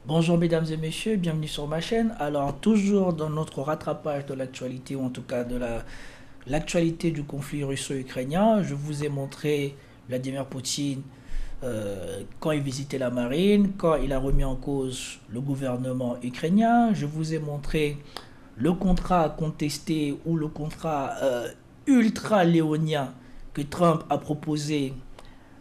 Bonjour mesdames et messieurs, bienvenue sur ma chaîne. Alors toujours dans notre rattrapage de l'actualité, ou en tout cas de l'actualité du conflit russo-ukrainien, je vous ai montré Vladimir Poutine quand il visitait la marine, quand il a remis en cause le gouvernement ukrainien. Je vous ai montré le contrat contesté ou le contrat ultra-léonien que Trump a proposé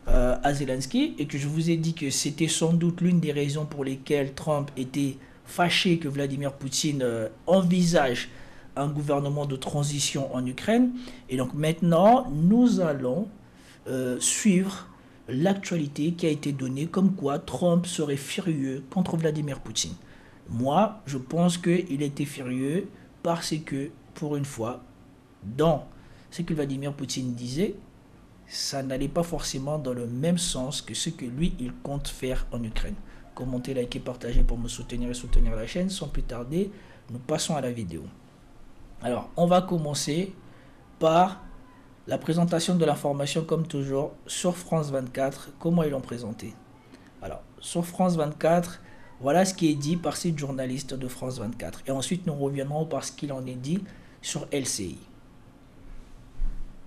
à Zelensky, et que je vous ai dit que c'était sans doute l'une des raisons pour lesquelles Trump était fâché que Vladimir Poutine envisage un gouvernement de transition en Ukraine. Et donc maintenant, nous allons suivre l'actualité qui a été donnée comme quoi Trump serait furieux contre Vladimir Poutine. Moi, je pense qu'il était furieux parce que, pour une fois, dans ce que Vladimir Poutine disait, ça n'allait pas forcément dans le même sens que ce que lui, il compte faire en Ukraine. Commentez, likez, partagez pour me soutenir et soutenir la chaîne. Sans plus tarder, nous passons à la vidéo. Alors, on va commencer par la présentation de l'information, comme toujours, sur France 24. Comment ils l'ont présenté? Alors, sur France 24, voilà ce qui est dit par ces journalistes de France 24. Et ensuite, nous reviendrons par ce qu'il en est dit sur LCI.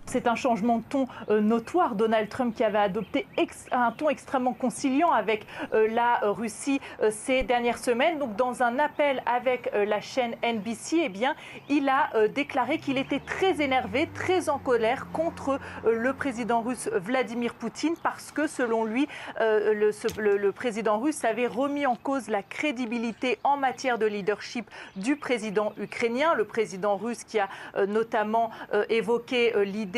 C'est un changement de ton notoire. Donald Trump qui avait adopté un ton extrêmement conciliant avec la Russie ces dernières semaines. Donc dans un appel avec la chaîne NBC, eh bien, il a déclaré qu'il était très énervé, très en colère contre le président russe Vladimir Poutine parce que selon lui, le président russe avait remis en cause la crédibilité en matière de leadership du président ukrainien. Le président russe qui a notamment évoqué l'idée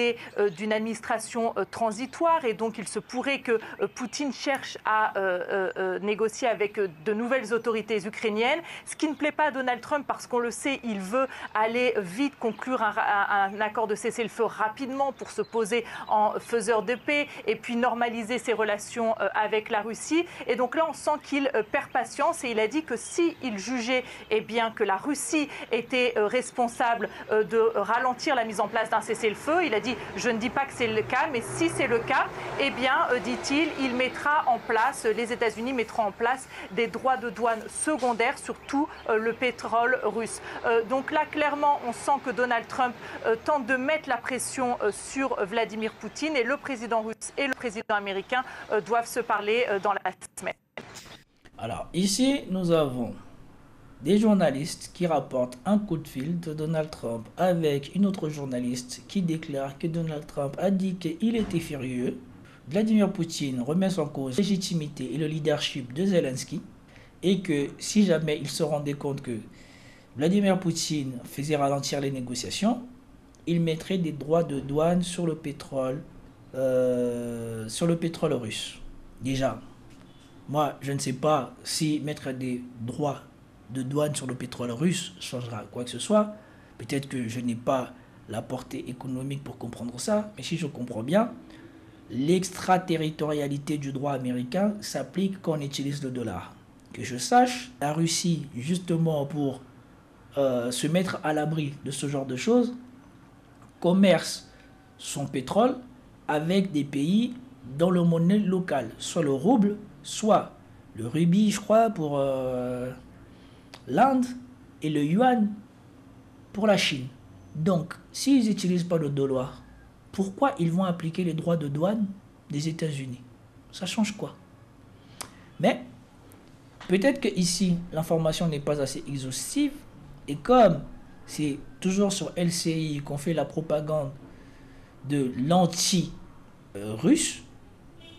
d'une administration transitoire, et donc il se pourrait que Poutine cherche à négocier avec de nouvelles autorités ukrainiennes, ce qui ne plaît pas à Donald Trump parce qu'on le sait, il veut aller vite conclure un accord de cessez-le-feu rapidement pour se poser en faiseur de paix et puis normaliser ses relations avec la Russie. Et donc là on sent qu'il perd patience, et il a dit que s'il jugeait bien, que la Russie était responsable de ralentir la mise en place d'un cessez-le-feu, il a dit: je ne dis pas que c'est le cas, mais si c'est le cas, eh bien, dit-il, il mettra en place, les États-Unis mettront en place des droits de douane secondaires sur tout le pétrole russe. Donc là, clairement, on sent que Donald Trump tente de mettre la pression sur Vladimir Poutine, et le président russe et le président américain doivent se parler dans la semaine. Alors, ici, nous avons des journalistes qui rapportent un coup de fil de Donald Trump avec une autre journaliste qui déclare que Donald Trump a dit qu'il était furieux. Vladimir Poutine remet en cause la légitimité et le leadership de Zelensky, et que si jamais il se rendait compte que Vladimir Poutine faisait ralentir les négociations, il mettrait des droits de douane sur le pétrole russe. Déjà, moi je ne sais pas si mettre des droits de douane sur le pétrole russe changera quoi que ce soit. Peut-être que je n'ai pas la portée économique pour comprendre ça, mais si je comprends bien, l'extraterritorialité du droit américain s'applique quand on utilise le dollar. Que je sache, la Russie, justement pour se mettre à l'abri de ce genre de choses, commerce son pétrole avec des pays dans le monnaie locale, soit le rouble, soit le rubis, je crois, pour l'Inde, et le yuan pour la Chine. Donc, s'ils n'utilisent pas le dollar, pourquoi ils vont appliquer les droits de douane des États-Unis? Ça change quoi? Mais peut-être que ici l'information n'est pas assez exhaustive, et comme c'est toujours sur LCI qu'on fait la propagande de l'anti-russe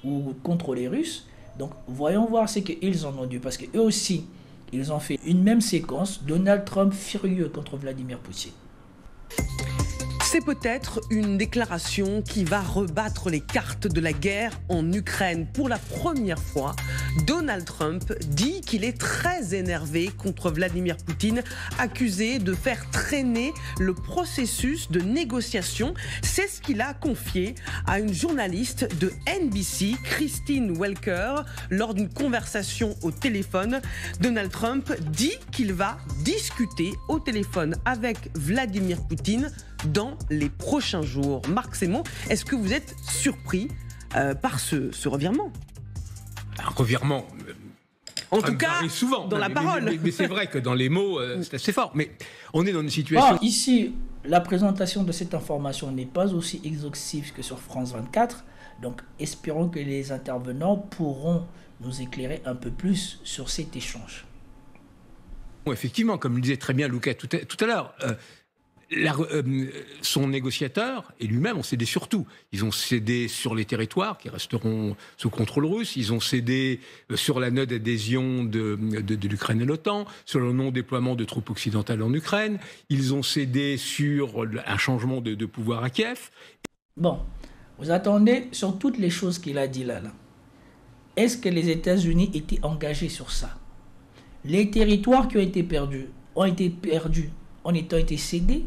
ou contre les Russes, donc voyons voir ce qu'ils en ont dit, parce qu'eux aussi ils ont fait une même séquence, Donald Trump furieux contre Vladimir Poutine. C'est peut-être une déclaration qui va rebattre les cartes de la guerre en Ukraine. Pour la première fois, Donald Trump dit qu'il est très énervé contre Vladimir Poutine, accusé de faire traîner le processus de négociation. C'est ce qu'il a confié à une journaliste de NBC, Christine Welker, lors d'une conversation au téléphone. Donald Trump dit qu'il va discuter au téléphone avec Vladimir Poutine dans les prochains jours. Marc Semo, est-ce que vous êtes surpris par ce revirement? Un revirement En tout cas, souvent, dans la parole. Mais c'est vrai que dans les mots, c'est assez fort. Mais on est dans une situation... Ici, la présentation de cette information n'est pas aussi exhaustive que sur France 24. Donc, espérons que les intervenants pourront nous éclairer un peu plus sur cet échange. Bon, effectivement, comme le disait très bien Luca tout à l'heure, son négociateur et lui-même ont cédé sur tout. Ils ont cédé sur les territoires qui resteront sous contrôle russe. Ils ont cédé sur la note d'adhésion de l'Ukraine à l'OTAN, sur le non-déploiement de troupes occidentales en Ukraine. Ils ont cédé sur un changement de pouvoir à Kiev. Bon, vous attendez sur toutes les choses qu'il a dit là. Est-ce que les États-Unis étaient engagés sur ça? Les territoires qui ont été perdus en étant été cédés,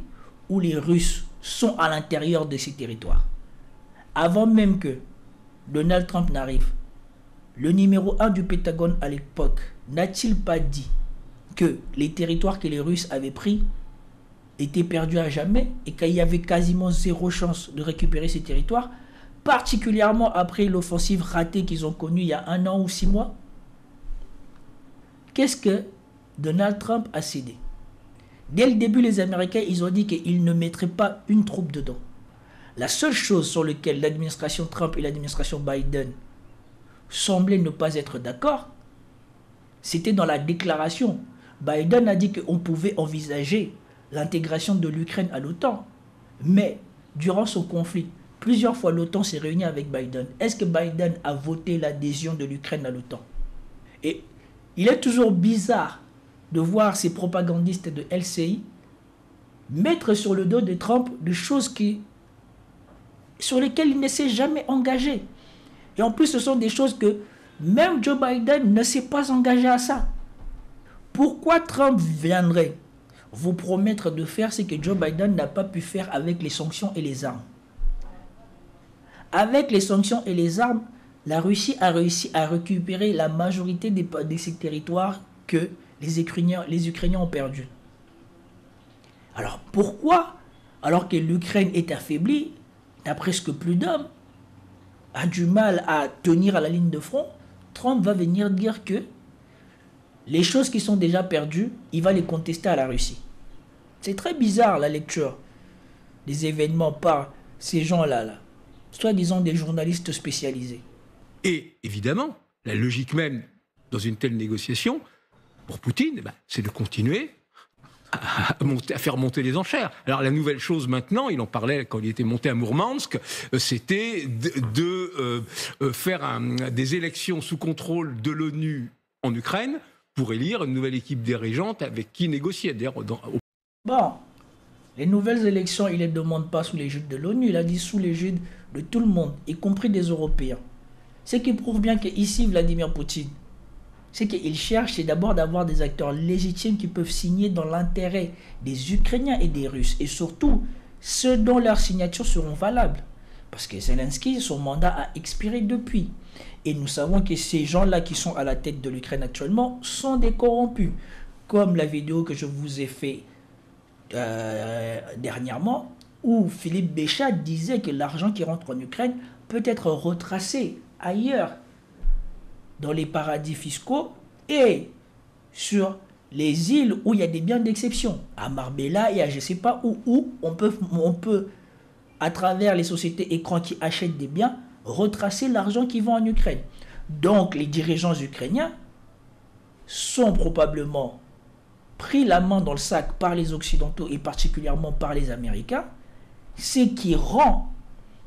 ou les Russes sont à l'intérieur de ces territoires? Avant même que Donald Trump n'arrive, le numéro 1 du Pentagone à l'époque n'a-t-il pas dit que les territoires que les Russes avaient pris étaient perdus à jamais et qu'il y avait quasiment zéro chance de récupérer ces territoires, particulièrement après l'offensive ratée qu'ils ont connue il y a 1 an ou 6 mois? Qu'est-ce que Donald Trump a cédé? Dès le début, les Américains, ils ont dit qu'ils ne mettraient pas une troupe dedans. La seule chose sur laquelle l'administration Trump et l'administration Biden semblaient ne pas être d'accord, c'était dans la déclaration. Biden a dit qu'on pouvait envisager l'intégration de l'Ukraine à l'OTAN. Mais, durant ce conflit, plusieurs fois l'OTAN s'est réunie avec Biden. Est-ce que Biden a voté l'adhésion de l'Ukraine à l'OTAN? Et il est toujours bizarre de voir ces propagandistes de LCI mettre sur le dos de Trump des choses sur lesquelles il ne s'est jamais engagé. Et en plus, ce sont des choses que même Joe Biden ne s'est pas engagé à ça. Pourquoi Trump viendrait vous promettre de faire ce que Joe Biden n'a pas pu faire avec les sanctions et les armes? Avec les sanctions et les armes, la Russie a réussi à récupérer la majorité de ces territoires que les Ukrainiens ont perdu. Alors pourquoi, alors que l'Ukraine est affaiblie, n'a presque plus d'hommes, a du mal à tenir à la ligne de front, Trump va venir dire que les choses qui sont déjà perdues, il va les contester à la Russie? C'est très bizarre la lecture des événements par ces gens-là, soi-disant des journalistes spécialisés. Et évidemment, la logique même dans une telle négociation, pour Poutine, c'est de continuer à faire monter les enchères. Alors la nouvelle chose maintenant, il en parlait quand il était monté à Mourmansk, c'était de faire des élections sous contrôle de l'ONU en Ukraine pour élire une nouvelle équipe dirigeante avec qui négocier. Bon, les nouvelles élections, il ne les demande pas sous l'égide de l'ONU, il a dit sous l'égide de tout le monde, y compris des Européens. Ce qui prouve bien qu'ici, Vladimir Poutine, ce qu'il cherche, c'est d'abord d'avoir des acteurs légitimes qui peuvent signer dans l'intérêt des Ukrainiens et des Russes. Et surtout, ceux dont leurs signatures seront valables. Parce que Zelensky, son mandat a expiré depuis. Et nous savons que ces gens-là qui sont à la tête de l'Ukraine actuellement sont des corrompus. Comme la vidéo que je vous ai fait dernièrement, où Philippe Béchat disait que l'argent qui rentre en Ukraine peut être retracé ailleurs, dans les paradis fiscaux et sur les îles où il y a des biens d'exception, à Marbella et à je ne sais pas où on peut, à travers les sociétés écrans qui achètent des biens, retracer l'argent qui va en Ukraine. Donc les dirigeants ukrainiens sont probablement pris la main dans le sac par les Occidentaux et particulièrement par les Américains, ce qui rend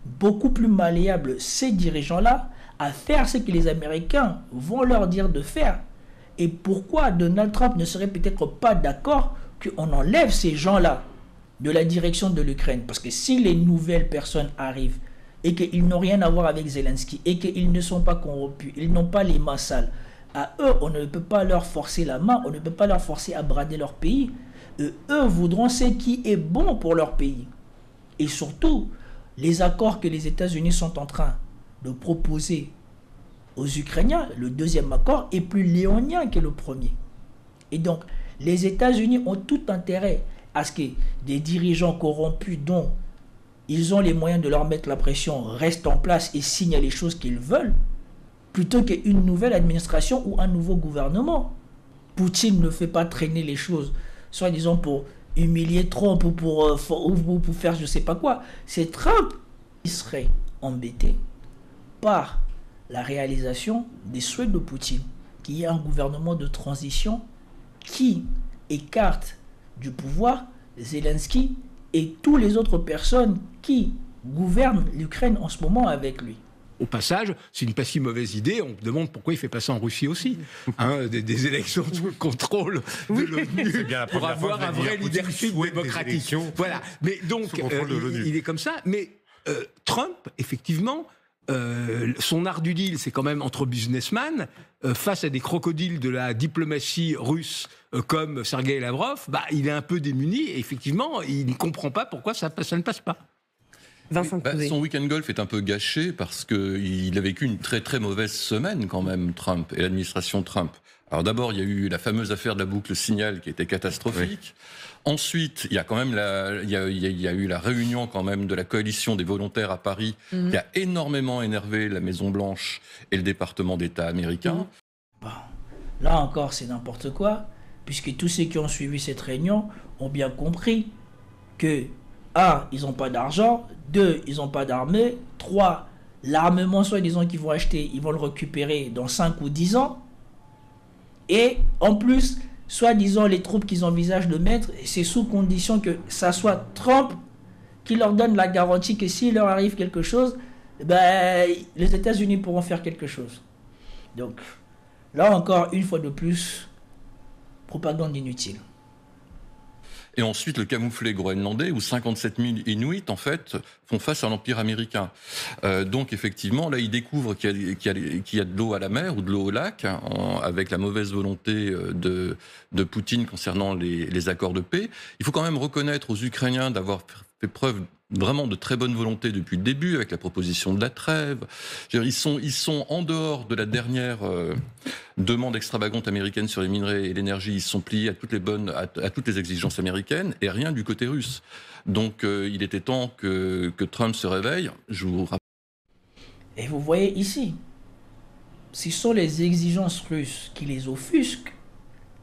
beaucoup plus malléable ces dirigeants-là à faire ce que les Américains vont leur dire de faire. Et pourquoi Donald Trump ne serait peut-être pas d'accord qu'on enlève ces gens-là de la direction de l'Ukraine? Parce que si les nouvelles personnes arrivent et qu'ils n'ont rien à voir avec Zelensky et qu'ils ne sont pas corrompus, ils n'ont pas les mains sales, à eux, on ne peut pas leur forcer la main, on ne peut pas leur forcer à brader leur pays. Eux voudront ce qui est bon pour leur pays. Et surtout, les accords que les États-Unis sont en train de proposer aux Ukrainiens, le deuxième accord est plus léonien que le premier. Et donc, les États-Unis ont tout intérêt à ce que des dirigeants corrompus dont ils ont les moyens de leur mettre la pression restent en place et signent les choses qu'ils veulent plutôt qu'une nouvelle administration ou un nouveau gouvernement. Poutine ne fait pas traîner les choses, soi-disant pour humilier Trump ou pour faire je ne sais pas quoi. C'est Trump qui serait embêté par la réalisation des souhaits de Poutine, qu'il y ait un gouvernement de transition qui écarte du pouvoir Zelensky et toutes les autres personnes qui gouvernent l'Ukraine en ce moment avec lui. Au passage, c'est une pas si mauvaise idée. On me demande pourquoi il fait pas ça en Russie aussi. Des élections sous le contrôle de l'ONU pour avoir un vrai leadership démocratique. Voilà. Mais donc, il est comme ça. Mais Trump, effectivement, son art du deal, c'est quand même entre businessmen, face à des crocodiles de la diplomatie russe comme Sergueï Lavrov, il est un peu démuni. Et effectivement, il ne comprend pas pourquoi ça ne passe pas. Son week-end golf est un peu gâché parce qu'il a vécu une très très mauvaise semaine quand même, Trump et l'administration Trump. Alors d'abord, il y a eu la fameuse affaire de la boucle Signal qui était catastrophique. Oui. Ensuite, il y a quand même il y a eu la réunion quand même de la coalition des volontaires à Paris qui a énormément énervé la Maison-Blanche et le département d'État américain. Bon, là encore, c'est n'importe quoi, puisque tous ceux qui ont suivi cette réunion ont bien compris que 1, ils n'ont pas d'argent. 2, ils n'ont pas d'armée. 3, l'armement, soi-disant qu'ils vont acheter, ils vont le récupérer dans 5 ou 10 ans. Et en plus, soi-disant, les troupes qu'ils envisagent de mettre, c'est sous condition que ça soit Trump qui leur donne la garantie que s'il leur arrive quelque chose, les États-Unis pourront faire quelque chose. Donc, là encore, une fois de plus, propagande inutile. Et ensuite, le camouflet groenlandais, où 57 000 Inuits, en fait, font face à l'Empire américain. Donc, effectivement, là, ils découvrent qu'il y a de l'eau à la mer ou de l'eau au lac, avec la mauvaise volonté de Poutine concernant les accords de paix. Il faut quand même reconnaître aux Ukrainiens d'avoir fait preuve vraiment de très bonne volonté depuis le début, avec la proposition de la trêve. Ils sont en dehors de la dernière demande extravagante américaine sur les minerais et l'énergie. Ils sont pliés à toutes les exigences américaines et rien du côté russe. Donc il était temps que Trump se réveille. Je vous rappelle. Et vous voyez ici, ce sont les exigences russes qui les offusquent,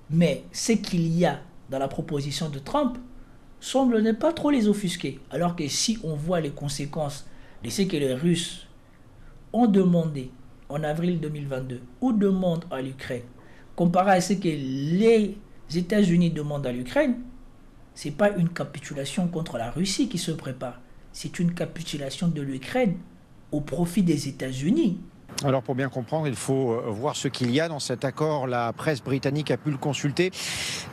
mais ce qu'il y a dans la proposition de Trump semble ne pas trop les offusquer. Alors que si on voit les conséquences de ce que les Russes ont demandé en avril 2022 ou demandent à l'Ukraine, comparé à ce que les États-Unis demandent à l'Ukraine, ce n'est pas une capitulation contre la Russie qui se prépare, c'est une capitulation de l'Ukraine au profit des États-Unis. Alors pour bien comprendre, il faut voir ce qu'il y a dans cet accord. La presse britannique a pu le consulter.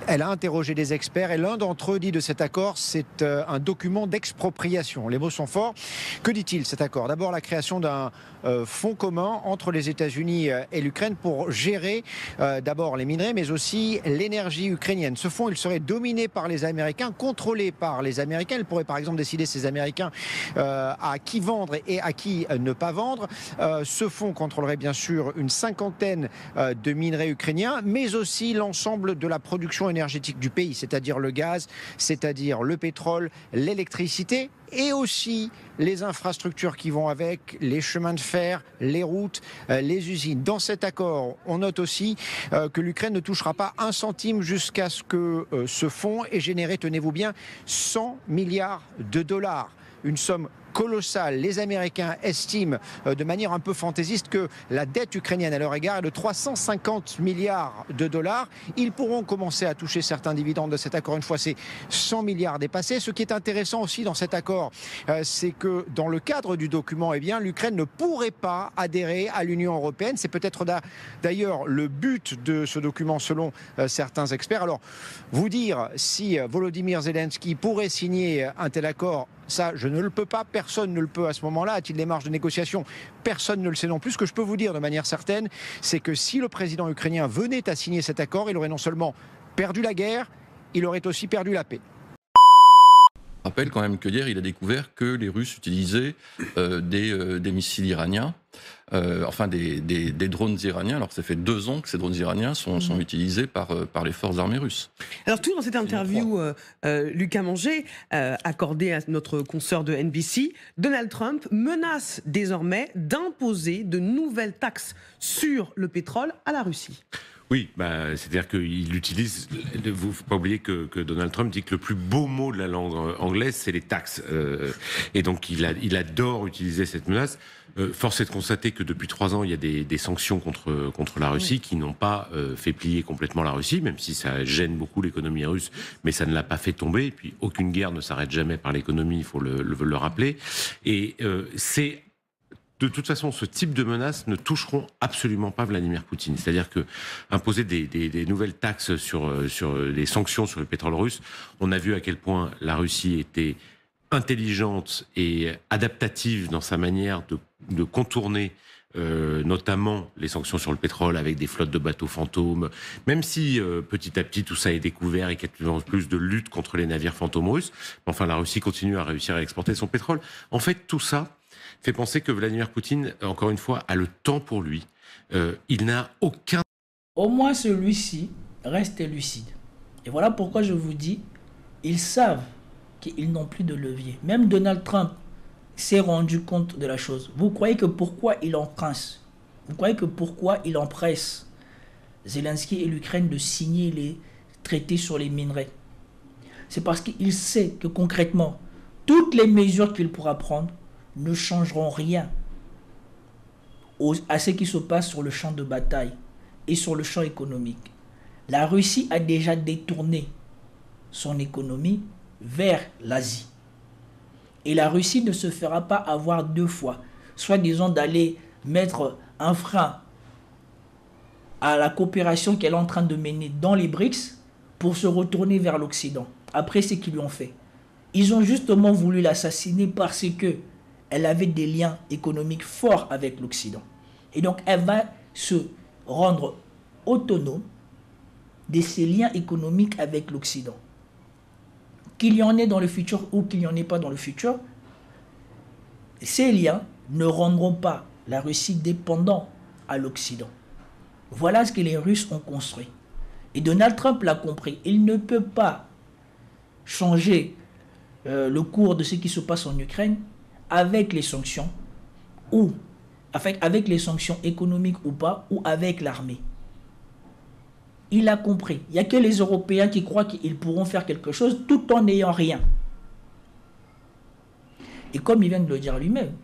Elle a interrogé des experts et l'un d'entre eux dit de cet accord, c'est un document d'expropriation. Les mots sont forts. Que dit-il cet accord? D'abord la création d'un fonds commun entre les États-Unis et l'Ukraine pour gérer d'abord les minerais mais aussi l'énergie ukrainienne. Ce fonds, il serait dominé par les Américains, contrôlé par les Américains. Il pourrait par exemple décider, ces Américains, à qui vendre et à qui ne pas vendre. Ce fonds contrôlerait bien sûr une cinquantaine de minerais ukrainiens, mais aussi l'ensemble de la production énergétique du pays, c'est-à-dire le gaz, c'est-à-dire le pétrole, l'électricité et aussi les infrastructures qui vont avec, les chemins de fer, les routes, les usines. Dans cet accord, on note aussi que l'Ukraine ne touchera pas un centime jusqu'à ce que ce fonds ait généré, tenez-vous bien, 100 milliards de dollars. Une somme colossale. Les Américains estiment de manière un peu fantaisiste que la dette ukrainienne à leur égard est de 350 milliards de dollars. Ils pourront commencer à toucher certains dividendes de cet accord une fois ces 100 milliards dépassés. Ce qui est intéressant aussi dans cet accord, c'est que dans le cadre du document, l'Ukraine ne pourrait pas adhérer à l'Union européenne. C'est peut-être d'ailleurs le but de ce document selon certains experts. Alors, vous dire si Volodymyr Zelensky pourrait signer un tel accord, ça, je ne le peux pas. Personne ne le peut à ce moment-là. A-t-il des marges de négociation? Personne ne le sait non plus. Ce que je peux vous dire de manière certaine, c'est que si le président ukrainien venait à signer cet accord, il aurait non seulement perdu la guerre, il aurait aussi perdu la paix. Je rappelle quand même que hier, il a découvert que les Russes utilisaient des missiles iraniens, enfin des drones iraniens. Alors ça fait 2 ans que ces drones iraniens sont utilisés par les forces armées russes. Alors tout dans cette interview, Lucas Manger, accordée à notre consoeur de NBC, Donald Trump menace désormais d'imposer de nouvelles taxes sur le pétrole à la Russie. Oui, c'est-à-dire qu'il utilise. Il ne faut pas oublier que Donald Trump dit que le plus beau mot de la langue anglaise, c'est les taxes. Et donc, il adore utiliser cette menace. Force est de constater que depuis 3 ans, il y a des sanctions contre la Russie qui n'ont pas fait plier complètement la Russie, même si ça gêne beaucoup l'économie russe, mais ça ne l'a pas fait tomber. Et puis, aucune guerre ne s'arrête jamais par l'économie, il faut le rappeler. Et c'est. De toute façon, ce type de menaces ne toucheront absolument pas Vladimir Poutine. C'est-à-dire que imposer des nouvelles taxes sur les sanctions sur le pétrole russe, on a vu à quel point la Russie était intelligente et adaptative dans sa manière de contourner notamment les sanctions sur le pétrole avec des flottes de bateaux fantômes, même si petit à petit tout ça est découvert et qu'il y a de plus en plus de lutte contre les navires fantômes russes. Enfin, la Russie continue à réussir à exporter son pétrole. En fait, tout ça fait penser que Vladimir Poutine, encore une fois, a le temps pour lui. Il n'a aucun... Au moins celui-ci reste lucide. Et voilà pourquoi je vous dis, ils savent qu'ils n'ont plus de levier. Même Donald Trump s'est rendu compte de la chose. Vous croyez que pourquoi il emprunte? Vous croyez que pourquoi il empresse Zelensky et l'Ukraine de signer les traités sur les minerais? C'est parce qu'il sait que concrètement, toutes les mesures qu'il pourra prendre ne changeront rien à ce qui se passe sur le champ de bataille et sur le champ économique. La Russie a déjà détourné son économie vers l'Asie. Et la Russie ne se fera pas avoir 2 fois, soit disant d'aller mettre un frein à la coopération qu'elle est en train de mener dans les BRICS pour se retourner vers l'Occident, après ce qu'ils lui ont fait. Ils ont justement voulu l'assassiner parce que elle avait des liens économiques forts avec l'Occident. Et donc, elle va se rendre autonome de ces liens économiques avec l'Occident. Qu'il y en ait dans le futur ou qu'il n'y en ait pas dans le futur, ces liens ne rendront pas la Russie dépendante à l'Occident. Voilà ce que les Russes ont construit. Et Donald Trump l'a compris. Il ne peut pas changer le cours de ce qui se passe en Ukraine avec les sanctions, ou avec les sanctions économiques ou pas, ou avec l'armée. Il a compris. Il n'y a que les Européens qui croient qu'ils pourront faire quelque chose tout en n'ayant rien. Et comme il vient de le dire lui-même,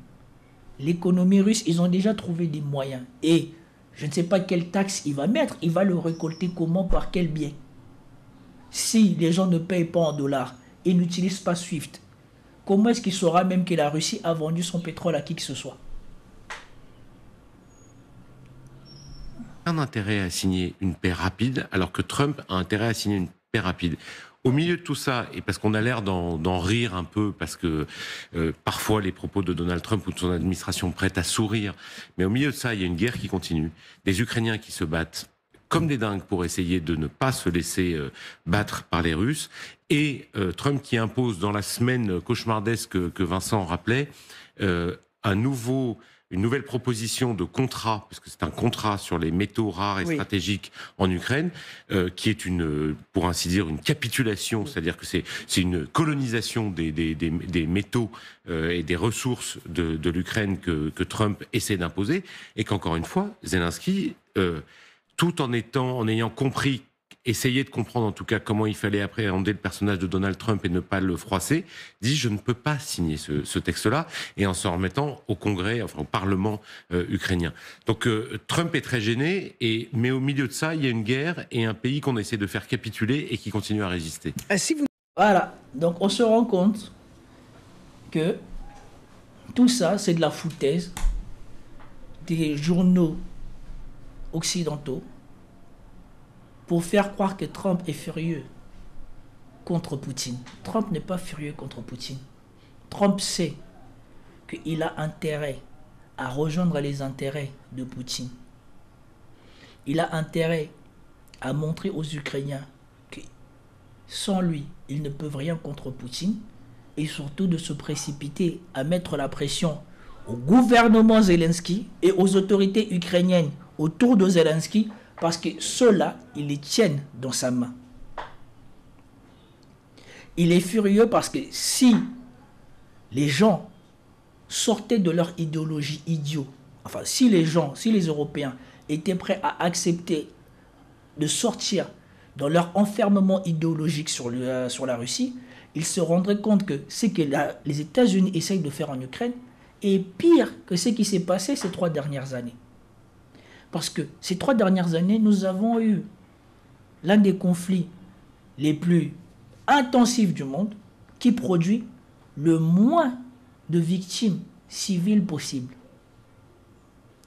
l'économie russe, ils ont déjà trouvé des moyens. Et je ne sais pas quelle taxe il va mettre, il va le récolter comment, par quel biais. Si les gens ne payent pas en dollars et n'utilisent pas SWIFT, comment est-ce qu'il saura même que la Russie a vendu son pétrole à qui que ce soit? Un intérêt à signer une paix rapide, alors que Trump a intérêt à signer une paix rapide. Au milieu de tout ça, et parce qu'on a l'air d'en rire un peu, parce que parfois les propos de Donald Trump ou de son administration prêtent à sourire, mais au milieu de ça, il y a une guerre qui continue, des Ukrainiens qui se battent comme des dingues pour essayer de ne pas se laisser battre par les Russes, et Trump qui impose dans la semaine cauchemardesque que Vincent rappelait, une nouvelle proposition de contrat, parce que c'est un contrat sur les métaux rares et stratégiques en Ukraine, qui est pour ainsi dire, une capitulation, c'est-à-dire que c'est une colonisation des métaux et des ressources de l'Ukraine que Trump essaie d'imposer, et qu'encore une fois, Zelensky, tout en ayant compris, essayer de comprendre en tout cas comment il fallait appréhender le personnage de Donald Trump et ne pas le froisser, dit je ne peux pas signer ce texte-là, et en s'en remettant au Congrès, enfin au Parlement ukrainien. Donc Trump est très gêné, mais au milieu de ça, il y a une guerre et un pays qu'on essaie de faire capituler et qui continue à résister. Voilà, donc on se rend compte que tout ça, c'est de la foutaise des journaux occidentaux pour faire croire que Trump est furieux contre Poutine. Trump n'est pas furieux contre Poutine. Trump sait qu'il a intérêt à rejoindre les intérêts de Poutine. Il a intérêt à montrer aux Ukrainiens que sans lui, ils ne peuvent rien contre Poutine, et surtout de se précipiter à mettre la pression au gouvernement Zelensky et aux autorités ukrainiennes autour de Zelensky, parce que ceux-là, ils les tiennent dans sa main. Il est furieux parce que si les gens sortaient de leur idéologie idiot, enfin si les Européens étaient prêts à accepter de sortir dans leur enfermement idéologique sur la Russie, ils se rendraient compte que ce que les États-Unis essayent de faire en Ukraine est pire que ce qui s'est passé ces 3 dernières années. Parce que ces 3 dernières années, nous avons eu l'un des conflits les plus intensifs du monde qui produit le moins de victimes civiles possibles.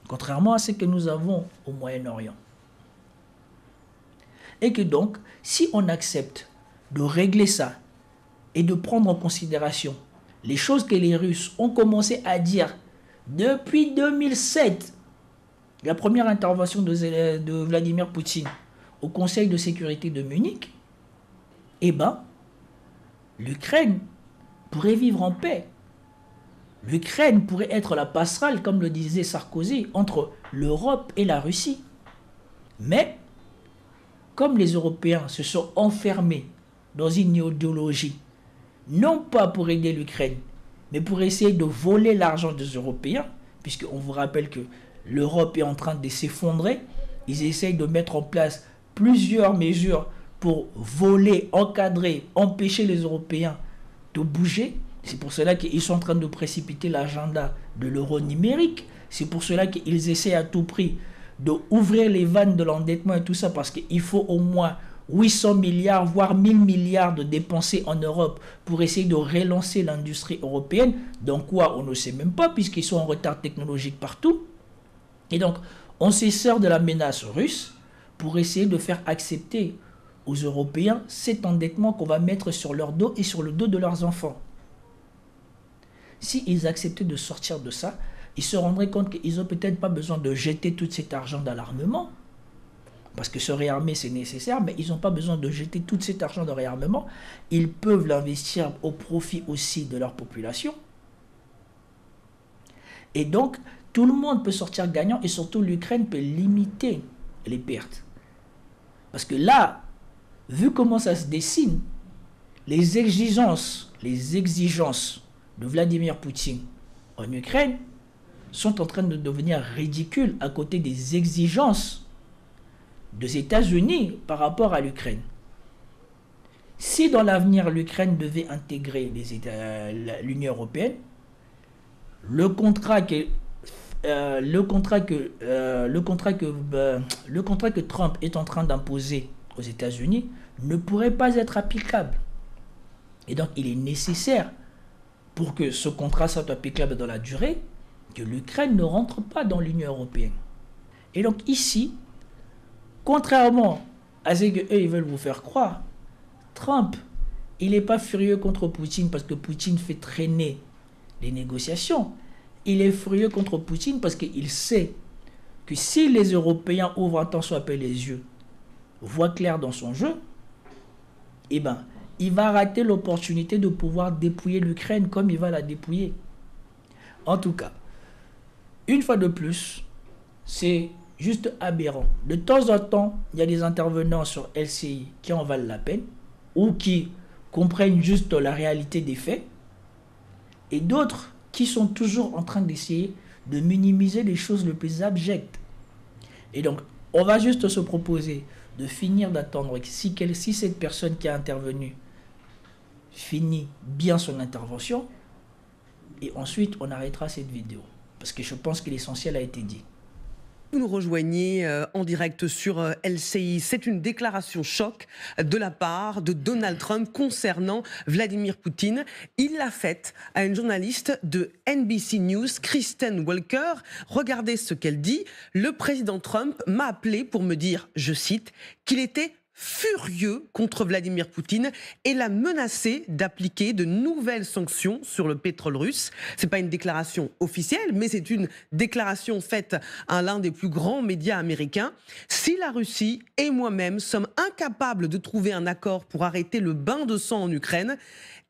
Contrairement à ce que nous avons au Moyen-Orient. Et que donc, si on accepte de régler ça et de prendre en considération les choses que les Russes ont commencé à dire depuis 2007, la première intervention de Vladimir Poutine au Conseil de sécurité de Munich, eh bien, l'Ukraine pourrait vivre en paix. L'Ukraine pourrait être la passerelle, comme le disait Sarkozy, entre l'Europe et la Russie. Mais, comme les Européens se sont enfermés dans une idéologie, non pas pour aider l'Ukraine, mais pour essayer de voler l'argent des Européens, puisqu'on vous rappelle que l'Europe est en train de s'effondrer, ils essayent de mettre en place plusieurs mesures pour voler, encadrer, empêcher les Européens de bouger. C'est pour cela qu'ils sont en train de précipiter l'agenda de l'euro numérique. C'est pour cela qu'ils essaient à tout prix d'ouvrir les vannes de l'endettement et tout ça, parce qu'il faut au moins 800 milliards, voire 1000 milliards de dépensés en Europe pour essayer de relancer l'industrie européenne. Dans quoi, on ne sait même pas, puisqu'ils sont en retard technologique partout. Et donc, on se sert de la menace russe pour essayer de faire accepter aux Européens cet endettement qu'on va mettre sur leur dos et sur le dos de leurs enfants. S'ils acceptaient de sortir de ça, ils se rendraient compte qu'ils n'ont peut-être pas besoin de jeter tout cet argent dans l'armement, parce que se réarmer c'est nécessaire, mais ils n'ont pas besoin de jeter tout cet argent dans le réarmement. Ils peuvent l'investir au profit aussi de leur population. Et donc, tout le monde peut sortir gagnant, et surtout l'Ukraine peut limiter les pertes. Parce que là, vu comment ça se dessine, les exigences de Vladimir Poutine en Ukraine sont en train de devenir ridicules à côté des exigences des États-Unis par rapport à l'Ukraine. Si dans l'avenir l'Ukraine devait intégrer l'Union européenne, le contrat que Trump est en train d'imposer aux États-Unis ne pourrait pas être applicable. Et donc il est nécessaire, pour que ce contrat soit applicable dans la durée, que l'Ukraine ne rentre pas dans l'Union européenne. Et donc ici, contrairement à ce qu'eux ils veulent vous faire croire, Trump, il n'est pas furieux contre Poutine parce que Poutine fait traîner les négociations. Il est furieux contre Poutine parce qu'il sait que si les Européens ouvrent un tant soit peu les yeux, voient clair dans son jeu, eh ben, il va rater l'opportunité de pouvoir dépouiller l'Ukraine comme il va la dépouiller. En tout cas, une fois de plus, c'est juste aberrant. De temps en temps, il y a des intervenants sur LCI qui en valent la peine ou qui comprennent juste la réalité des faits, et d'autres qui sont toujours en train d'essayer de minimiser les choses les plus abjectes. Et donc, on va juste se proposer de finir d'attendre si cette personne qui a intervenu finit bien son intervention, et ensuite on arrêtera cette vidéo. Parce que je pense que l'essentiel a été dit. Vous nous rejoignez en direct sur LCI. C'est une déclaration choc de la part de Donald Trump concernant Vladimir Poutine. Il l'a faite à une journaliste de NBC News, Kristen Welker. Regardez ce qu'elle dit. Le président Trump m'a appelé pour me dire, je cite, qu'il était furieux contre Vladimir Poutine et l'a menacé d'appliquer de nouvelles sanctions sur le pétrole russe. C'est pas une déclaration officielle, mais c'est une déclaration faite à l'un des plus grands médias américains. Si la Russie et moi-même sommes incapables de trouver un accord pour arrêter le bain de sang en Ukraine,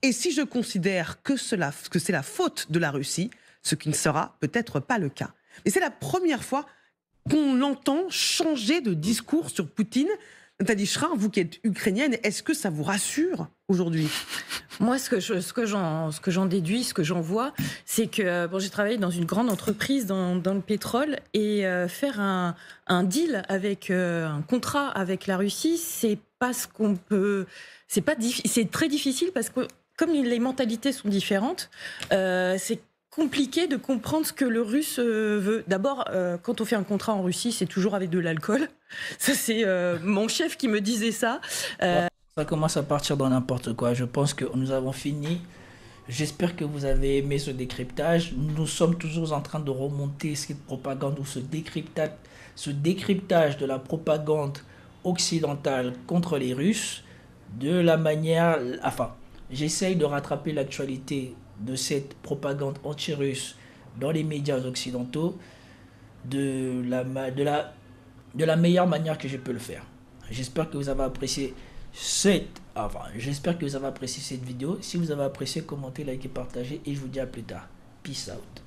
et si je considère que c'est la faute de la Russie, ce qui ne sera peut-être pas le cas. Mais c'est la première fois qu'on l'entend changer de discours sur Poutine. Nathalie Schrin, vous qui êtes ukrainienne, est-ce que ça vous rassure aujourd'hui ? Moi, ce que j'en déduis, ce que j'en vois, c'est que j'ai travaillé dans une grande entreprise dans le pétrole et faire un deal avec un contrat avec la Russie, c'est pas ce qu'on peut. C'est très difficile parce que comme les mentalités sont différentes, c'est compliqué de comprendre ce que le russe veut. D'abord, quand on fait un contrat en Russie, c'est toujours avec de l'alcool. Ça, c'est mon chef qui me disait ça. Ça commence à partir dans n'importe quoi. Je pense que nous avons fini. J'espère que vous avez aimé ce décryptage. Nous sommes toujours en train de remonter cette propagande ou ce décryptage de la propagande occidentale contre les Russes de la manière... Enfin, j'essaye de rattraper l'actualité de cette propagande anti-russe dans les médias occidentaux de la meilleure manière que je peux le faire. J'espère que vous avez apprécié cette vidéo. Si vous avez apprécié, commentez, likez, partagez et je vous dis à plus tard. Peace out.